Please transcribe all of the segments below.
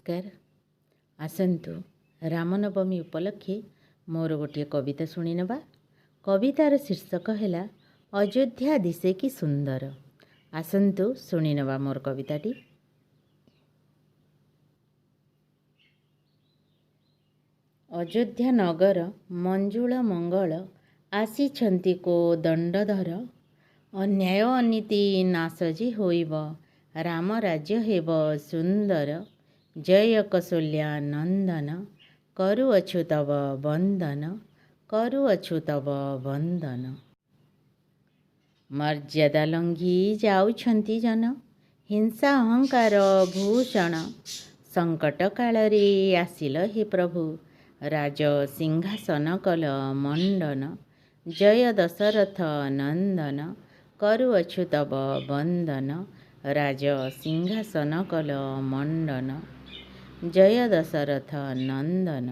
नमस्कार। आसन्तु रामनवमी उपलक्षे मोर गोटे कविता शुणी नवा। कवितार शीर्षक है अयोध्या दिशे कि सुंदर। आसन्तु शुणी नवा मोर कविताटी। अयोध्या नगर मंजुल मंगल आसीछन्ति को दंडधर। अन्याय अनीति नासजी होइब राम राज्य हेब सुंदर। जय कौशल्या नंदन करुअछु तव वंदन करुअछु तव वंदन। मर्यादा लंघी जाउछन्ति जन हिंसा अहंकार भूषण। संकट काल रे आसिल हे प्रभु राज सिंहासन कल मंडन। जय दशरथ नंदन करुअछु तव वंदन राज सिंहासन कल मंडन। जय दशरथ नंदन।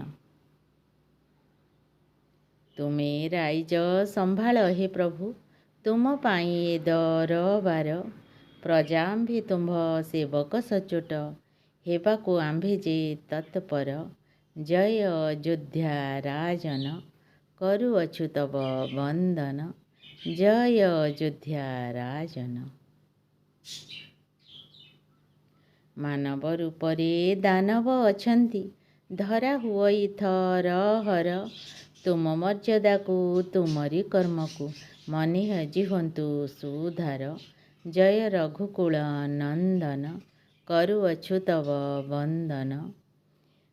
तुमे राइज संभाल हे प्रभु तुम पाई दरबार। प्रजा आंभे तुम्भ सेवक सचोट हेबाको आंभे जे तत्पर। जय अयोध्या राजन करुअछु तव वंदन। जय अयोध्या राजन। मानव रूपरे दानव अछन्ति धरा हुई थरहर। तुम मर्यादा को तुमरी कर्म को मने हजी हंतु सुधार। जय रघुकुल नंदन करुअछु तव वंदन।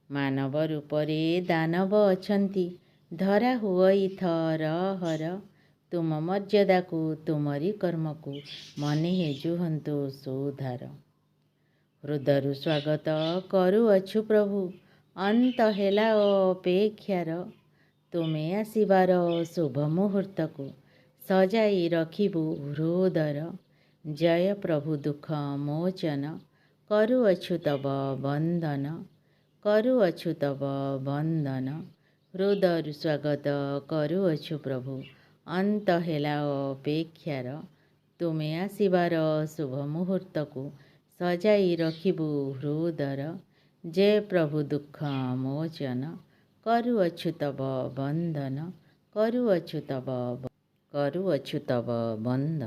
मानव रूपरे दानव अछन्ति धरा हुई थरहर। तुम मर्यादा को तुमरी कर्म को मने हेजु हंतु सुधार। हृदयरु स्वागत करुअछु प्रभु अंत हेला अपेक्षार। तुमे आसिबार शुभ मुहूर्त को सजाई रखिबु हृदर। जय प्रभु दुख मोचन करुअछु तव वंदन करुअछु तव वंदन। हृदयरु स्वागत करुअछु प्रभु अंत हेला अपेक्षार। तुमे आसिबार शुभ मुहूर्त को सजाई रखिबु हृदर। जय प्रभु दुख मोचन करुअछु तव वंदन करुअछु तव वंदन।